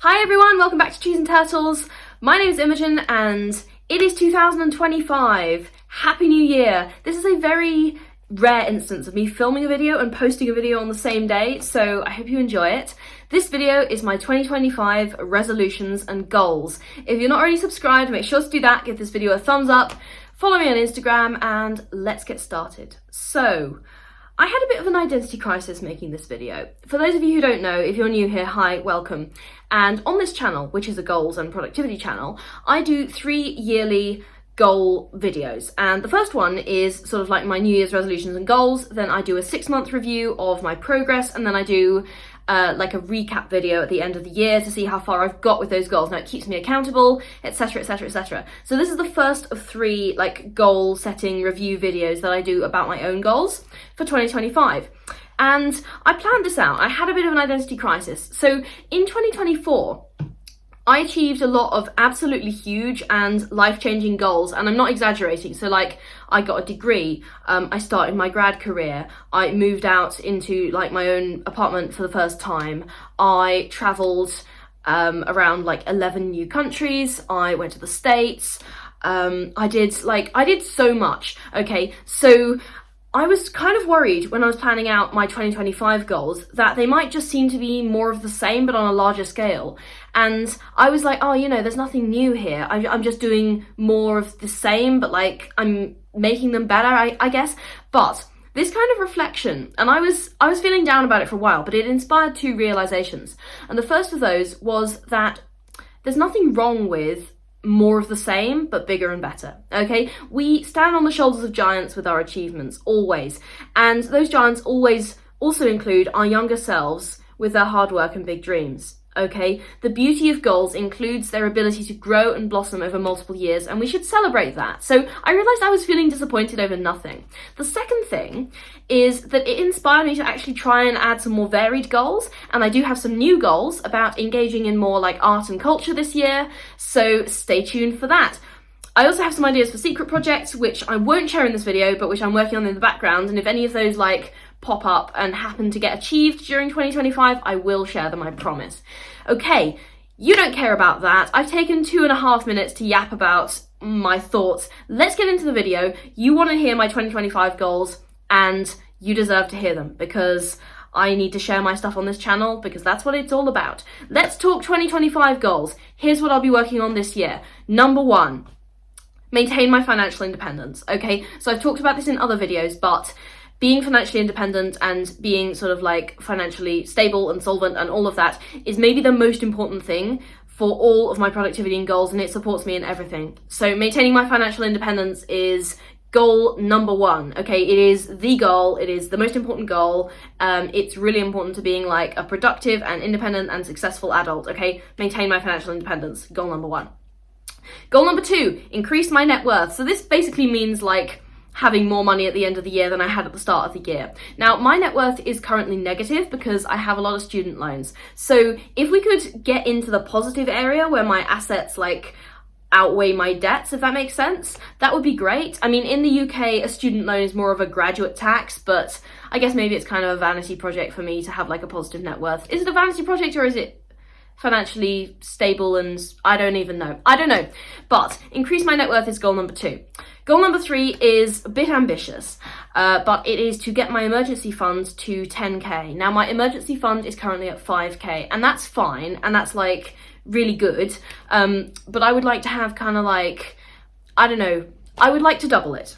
Hi everyone, welcome back to Cheese and Turtles. My name is Imogen and it is 2025. Happy New Year. This is a very rare instance of me filming a video and posting a video on the same day, so I hope you enjoy it. This video is my 2025 resolutions and goals. If you're not already subscribed, make sure to do that, give this video a thumbs up, follow me on Instagram, and let's get started. So, I had a bit of an identity crisis making this video. For those of you who don't know, if you're new here, hi, welcome. And on this channel, which is a goals and productivity channel, I do 3 yearly goal videos. And the first one is sort of like my New Year's resolutions and goals. Then I do a 6-month review of my progress, and then I do like a recap video at the end of the year to see how far I've got with those goals. Now it keeps me accountable, etc, etc, etc. So this is the first of 3 like goal setting review videos that I do about my own goals for 2025. And I planned this out. I had a bit of an identity crisis. So in 2024, I achieved a lot of absolutely huge and life-changing goals, and I'm not exaggerating. So like, I got a degree, I started my grad career, I moved out into like my own apartment for the first time, I travelled around like 11 new countries, I went to the States, I did so much, okay? So I was kind of worried when I was planning out my 2025 goals that they might just seem to be more of the same but on a larger scale. And I was like, oh, you know, there's nothing new here. I'm just doing more of the same, but like I'm making them better, I guess. But this kind of reflection, and I was feeling down about it for a while, but it inspired 2 realizations. And the first of those was that there's nothing wrong with more of the same, but bigger and better, okay? We stand on the shoulders of giants with our achievements, always. And those giants always also include our younger selves with their hard work and big dreams, okay? The beauty of goals includes their ability to grow and blossom over multiple years, and we should celebrate that. So I realized I was feeling disappointed over nothing. The second thing is that it inspired me to actually try and add some more varied goals, and I do have some new goals about engaging in more like art and culture this year, so stay tuned for that. I also have some ideas for secret projects, which I won't share in this video, but which I'm working on in the background, and if any of those like pop up and happen to get achieved during 2025, I will share them, I promise. Okay, you don't care about that. I've taken 2.5 minutes to yap about my thoughts. Let's get into the video. You want to hear my 2025 goals, and you deserve to hear them because I need to share my stuff on this channel because that's what it's all about. Let's talk 2025 goals. Here's what I'll be working on this year. Number 1, maintain my financial independence, okay? So I've talked about this in other videos, but being financially independent and being sort of like financially stable and solvent and all of that is maybe the most important thing for all of my productivity and goals, and it supports me in everything. So maintaining my financial independence is goal number 1, okay? It is the goal, it is the most important goal. It's really important to being like a productive and independent and successful adult, okay? Maintain my financial independence, goal number 1. Goal number 2, increase my net worth. So this basically means like having more money at the end of the year than I had at the start of the year. Now, my net worth is currently negative because I have a lot of student loans. So if we could get into the positive area where my assets like outweigh my debts, if that makes sense, that would be great. I mean, in the UK, a student loan is more of a graduate tax, but I guess maybe it's kind of a vanity project for me to have like a positive net worth. Is it a vanity project or is it financially stable? And I don't even know. I don't know. But increase my net worth is goal number 2. Goal number 3 is a bit ambitious, but it is to get my emergency fund to 10k. Now my emergency fund is currently at 5k, and that's fine, and that's like really good, but I would like to have kind of like, I don't know, I would like to double it.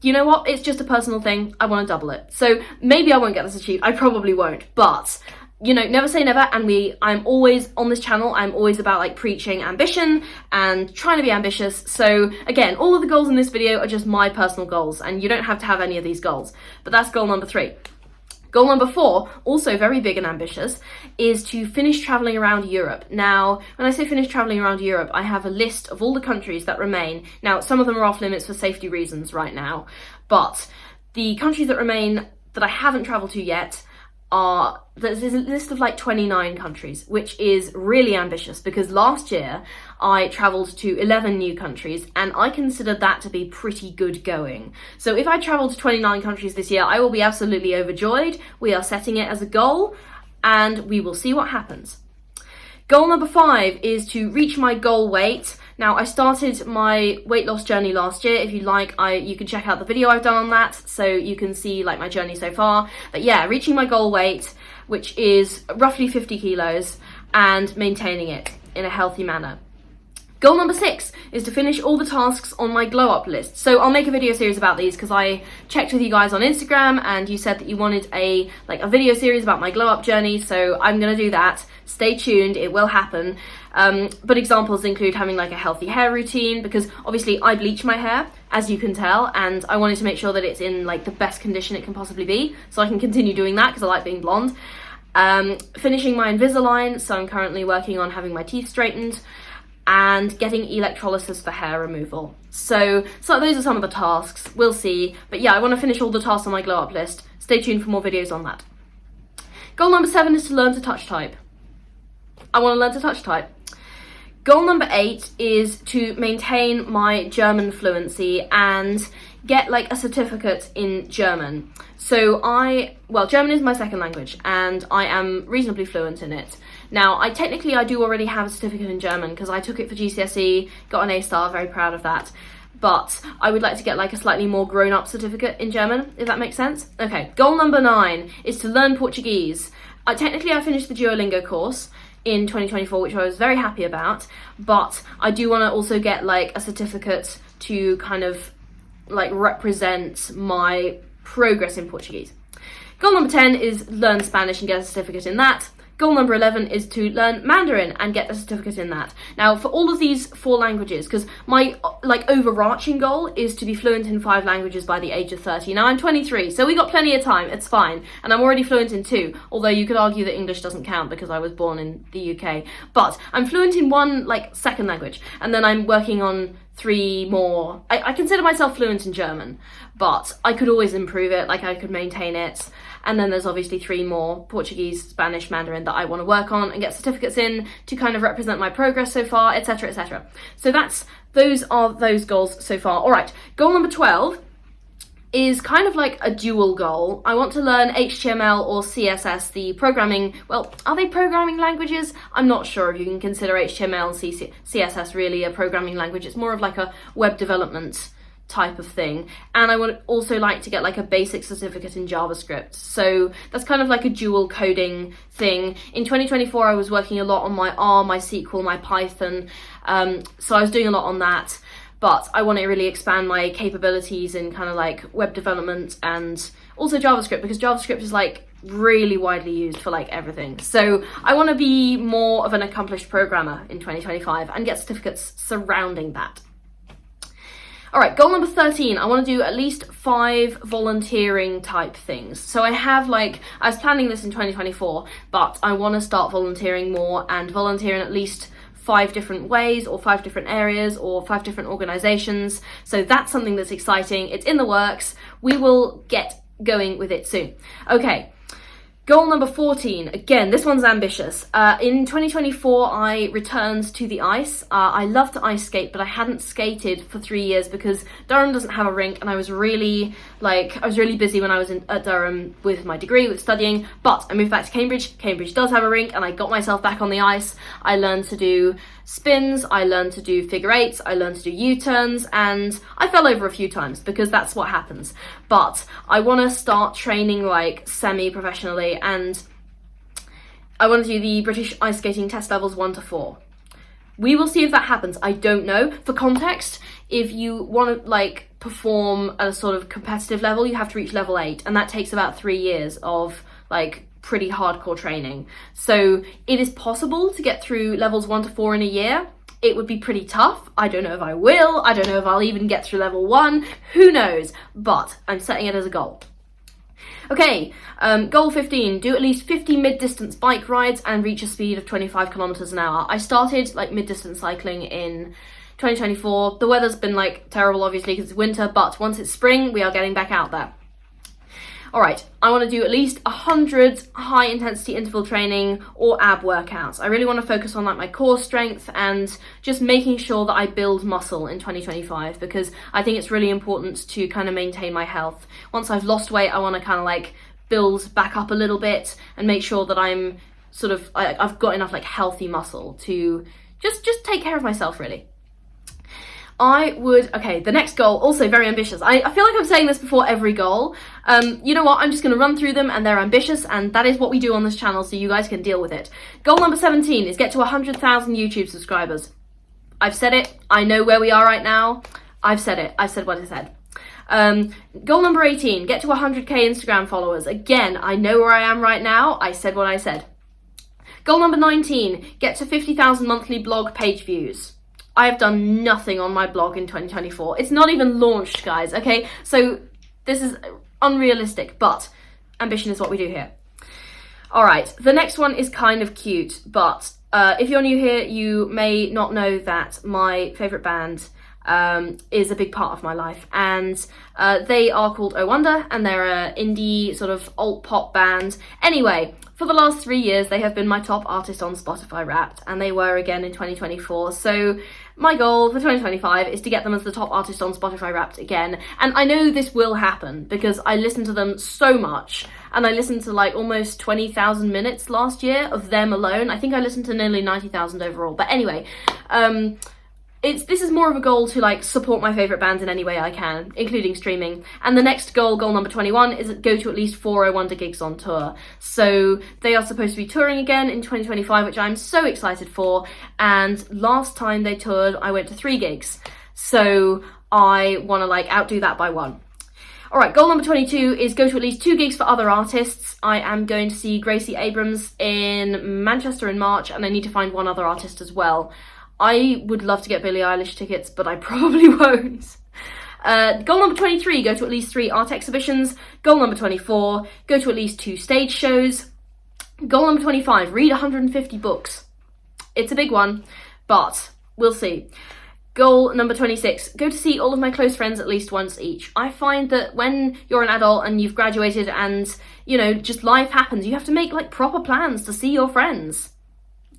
You know what? It's just a personal thing. I want to double it. So maybe I won't get this achieved. I probably won't, but you know, never say never, and I'm always, on this channel, I'm always about like preaching ambition and trying to be ambitious. So again, all of the goals in this video are just my personal goals, and you don't have to have any of these goals, but that's goal number 3. Goal number 4, also very big and ambitious, is to finish traveling around Europe. Now, when I say finish traveling around Europe, I have a list of all the countries that remain. Now, some of them are off limits for safety reasons right now, but the countries that remain that I haven't traveled to yet there's a list of like 29 countries, which is really ambitious because last year I travelled to 11 new countries and I considered that to be pretty good going. So if I travel to 29 countries this year, I will be absolutely overjoyed. We are setting it as a goal and we will see what happens. Goal number 5 is to reach my goal weight. Now, I started my weight loss journey last year. If you like, you can check out the video I've done on that, so you can see like my journey so far. But yeah, reaching my goal weight, which is roughly 50 kilos, and maintaining it in a healthy manner. Goal number 6 is to finish all the tasks on my glow up list. So I'll make a video series about these because I checked with you guys on Instagram and you said that you wanted a video series about my glow up journey. So I'm gonna do that. Stay tuned, it will happen. But examples include having like a healthy hair routine, because obviously I bleach my hair, as you can tell, and I wanted to make sure that it's in like the best condition it can possibly be, so I can continue doing that because I like being blonde. Finishing my Invisalign, so I'm currently working on having my teeth straightened, and getting electrolysis for hair removal. So those are some of the tasks, we'll see. But yeah, I want to finish all the tasks on my glow up list. Stay tuned for more videos on that. Goal number 7 is to learn to touch type. I want to learn to touch type. Goal number 8 is to maintain my German fluency and get like a certificate in German. So German is my second language and I am reasonably fluent in it. Now, I do already have a certificate in German because I took it for GCSE, got an A star, very proud of that. But I would like to get like a slightly more grown-up certificate in German, if that makes sense. Okay, goal number 9 is to learn Portuguese. I finished the Duolingo course in 2024, which I was very happy about, but I do want to also get like a certificate to kind of like represent my progress in Portuguese. Goal number 10 is learn Spanish and get a certificate in that. Goal number 11 is to learn Mandarin and get a certificate in that. Now, for all of these 4 languages, because my like overarching goal is to be fluent in 5 languages by the age of 30. Now, I'm 23, so we got plenty of time, it's fine. And I'm already fluent in 2, although you could argue that English doesn't count because I was born in the UK. But I'm fluent in 1 like second language, and then I'm working on 3 more. I consider myself fluent in German, but I could always improve it, like I could maintain it. And then there's obviously 3 more, Portuguese, Spanish, Mandarin, that I want to work on and get certificates in to kind of represent my progress so far, etc, etc. So those are those goals so far. All right, goal number 12 is kind of like a dual goal. I want to learn HTML or CSS, the programming, well, are they programming languages? I'm not sure if you can consider HTML and CSS really a programming language. It's more of like a web development type of thing. And I would also like to get like a basic certificate in JavaScript. So that's kind of like a dual coding thing. In 2024, I was working a lot on my R, my SQL, my Python. So I was doing a lot on that. But I want to really expand my capabilities in kind of like web development and also JavaScript, because JavaScript is like really widely used for like everything. So I want to be more of an accomplished programmer in 2025 and get certificates surrounding that. All right, goal number 13, I want to do at least 5 volunteering type things. So I was planning this in 2024, but I want to start volunteering more and volunteer in at least 5 different ways or 5 different areas or 5 different organizations. So that's something that's exciting. It's in the works. We will get going with it soon. Okay. Goal number 14, again, this one's ambitious. In 2024, I returned to the ice. I love to ice skate, but I hadn't skated for 3 years because Durham doesn't have a rink, and I was really busy when I was at Durham with my degree, with studying, but I moved back to Cambridge. Cambridge does have a rink, and I got myself back on the ice. I learned to do spins, I learned to do figure eights, I learned to do U-turns, and I fell over a few times because that's what happens. But I want to start training like semi-professionally, and I want to do the British ice skating test levels 1 to 4. We will see if that happens. I don't know. For context, if you want to like perform at a sort of competitive level, you have to reach level 8, and that takes about 3 years of like pretty hardcore training. So it is possible to get through levels 1 to 4 in a year. It would be pretty tough. I don't know if I will. I don't know if I'll even get through level 1. Who knows? But I'm setting it as a goal. Okay, goal 15, do at least 50 mid-distance bike rides and reach a speed of 25 kilometers an hour. I started like mid-distance cycling in 2024. The weather's been like terrible, obviously, because it's winter, but once it's spring, we are getting back out there. All right, I want to do at least 100 high intensity interval training or ab workouts. I really want to focus on like my core strength and just making sure that I build muscle in 2025, because I think it's really important to kind of maintain my health. Once I've lost weight, I want to kind of like build back up a little bit and make sure that I'm sort of, I've got enough like healthy muscle to just take care of myself, really. Okay, the next goal, also very ambitious. I feel like I'm saying this before every goal. You know what, I'm just going to run through them, and they're ambitious, and that is what we do on this channel, so you guys can deal with it. Goal number 17 is get to 100,000 YouTube subscribers. I've said it. I know where we are right now. I've said it. I've said what I said. Goal number 18, get to 100k Instagram followers. Again, I know where I am right now. I said what I said. Goal number 19, get to 50,000 monthly blog page views. I have done nothing on my blog in 2024. It's not even launched, guys, okay? So this is unrealistic, but ambition is what we do here. All right, the next one is kind of cute, but if you're new here, you may not know that my favourite band is a big part of my life, and they are called Oh Wonder, and they're an indie sort of alt pop band. Anyway, for the last 3 years, they have been my top artist on Spotify Wrapped, and they were again in 2024. So my goal for 2025 is to get them as the top artist on Spotify Wrapped again. And I know this will happen because I listened to them so much, and I listened to like almost 20,000 minutes last year of them alone. I think I listened to nearly 90,000 overall. But anyway, this is more of a goal to like support my favourite bands in any way I can, including streaming. And the next goal, goal number 21, is go to at least 4 Oh Wonder gigs on tour. So they are supposed to be touring again in 2025, which I'm so excited for. And last time they toured, I went to 3 gigs. So I want to like outdo that by 1. All right, goal number 22 is go to at least 2 gigs for other artists. I am going to see Gracie Abrams in Manchester in March, and I need to find 1 other artist as well. I would love to get Billie Eilish tickets, but I probably won't. Goal number 23, go to at least 3 art exhibitions. Goal number 24, go to at least 2 stage shows. Goal number 25, read 150 books. It's a big one, but we'll see. Goal number 26, go to see all of my close friends at least once each. I find that when you're an adult and you've graduated and, you know, just life happens, you have to make like proper plans to see your friends.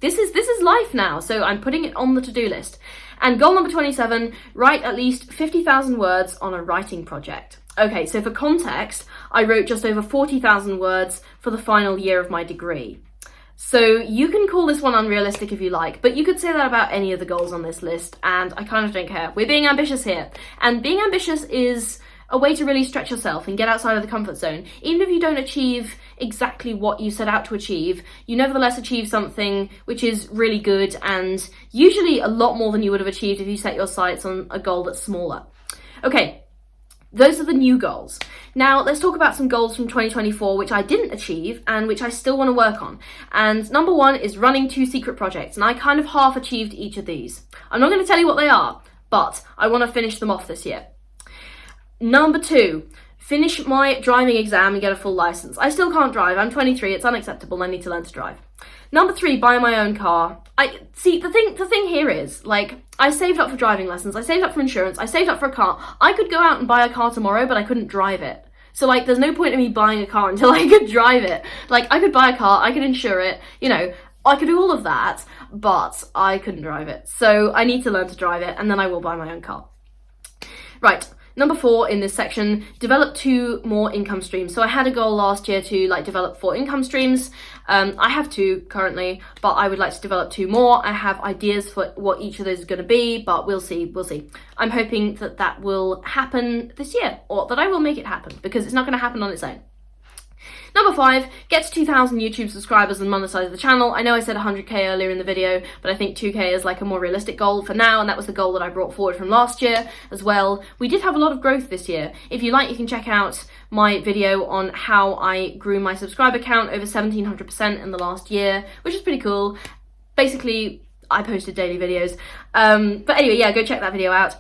This is life now, so I'm putting it on the to-do list. And goal number 27, write at least 50,000 words on a writing project. Okay, so for context, I wrote just over 40,000 words for the final year of my degree. So you can call this one unrealistic if you like, but you could say that about any of the goals on this list, and I kind of don't care. We're being ambitious here, and being ambitious is a way to really stretch yourself and get outside of the comfort zone. Even if you don't achieve exactly what you set out to achieve, you nevertheless achieve something which is really good, and usually a lot more than you would have achieved if you set your sights on a goal that's smaller. Okay, those are the new goals. Now let's talk about some goals from 2024 which I didn't achieve and which I still want to work on. And number 1 is running 2 secret projects, and I kind of half achieved each of these. I'm not going to tell you what they are, but I want to finish them off this year. Number 2, finish my driving exam and get a full license. I still can't drive. I'm 23. It's unacceptable. I need to learn to drive. Number 3, buy my own car. The thing here is, like, I saved up for driving lessons. I saved up for insurance. I saved up for a car. I could go out and buy a car tomorrow, but I couldn't drive it. So, like, there's no point in me buying a car until I could drive it. Like, I could buy a car. I could insure it. You know, I could do all of that, but I couldn't drive it. So I need to learn to drive it, and then I will buy my own car. Right. Number 4 in this section, develop 2 more income streams. So I had a goal last year to like develop 4 income streams. I have 2 currently, but I would like to develop 2 more. I have ideas for what each of those is going to be, but we'll see. I'm hoping that that will happen this year, or that I will make it happen, because it's not going to happen on its own. Number 5, get to 2,000 YouTube subscribers and monetize the channel. I know I said 100k earlier in the video, but I think 2k is like a more realistic goal for now, and that was the goal that I brought forward from last year as well. We did have a lot of growth this year. If you like, you can check out my video on how I grew my subscriber count over 1,700% in the last year, which is pretty cool. Basically, I posted daily videos. But anyway, yeah, go check that video out.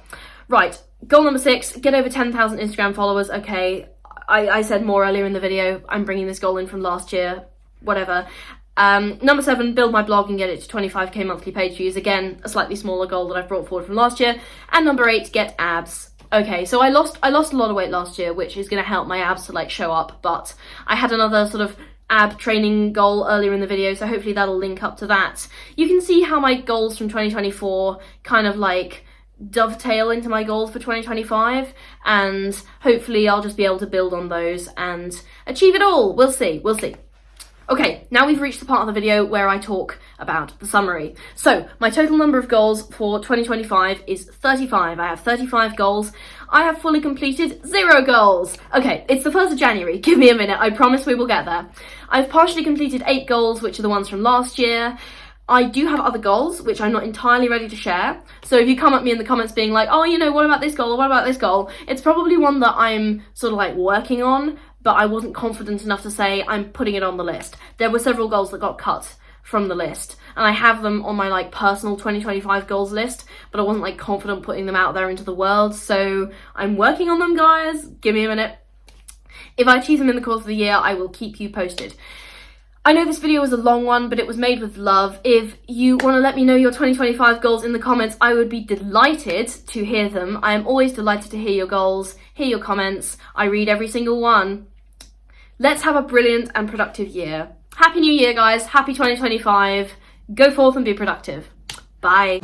Right, goal number 6, get over 10,000 Instagram followers. Okay. I said more earlier in the video. I'm bringing this goal in from last year, whatever. Number 7, build my blog and get it to 25k monthly page views. Again, a slightly smaller goal that I've brought forward from last year. And number 8, get abs. Okay, so I lost a lot of weight last year, which is going to help my abs to like show up, but I had another sort of ab training goal earlier in the video, so hopefully that'll link up to that. You can see how my goals from 2024 kind of like dovetail into my goals for 2025, and hopefully I'll just be able to build on those and achieve it all. We'll see. Okay, now we've reached the part of the video where I talk about the summary. So, my total number of goals for 2025 is 35. I have 35 goals. I have fully completed 0 goals. Okay, it's the 1st of January. Give me a minute. I promise we will get there. I've partially completed 8 goals, which are the ones from last year. I do have other goals, which I'm not entirely ready to share. So if you come at me in the comments being like, oh, you know, what about this goal? Or what about this goal? It's probably one that I'm sort of like working on, but I wasn't confident enough to say I'm putting it on the list. There were several goals that got cut from the list, and I have them on my like personal 2025 goals list, but I wasn't like confident putting them out there into the world. So I'm working on them, guys. Give me a minute. If I achieve them in the course of the year, I will keep you posted. I know this video was a long one, but it was made with love. If you want to let me know your 2025 goals in the comments, I would be delighted to hear them. I am always delighted to hear your goals, hear your comments. I read every single one. Let's have a brilliant and productive year. Happy New Year, guys. Happy 2025. Go forth and be productive. Bye.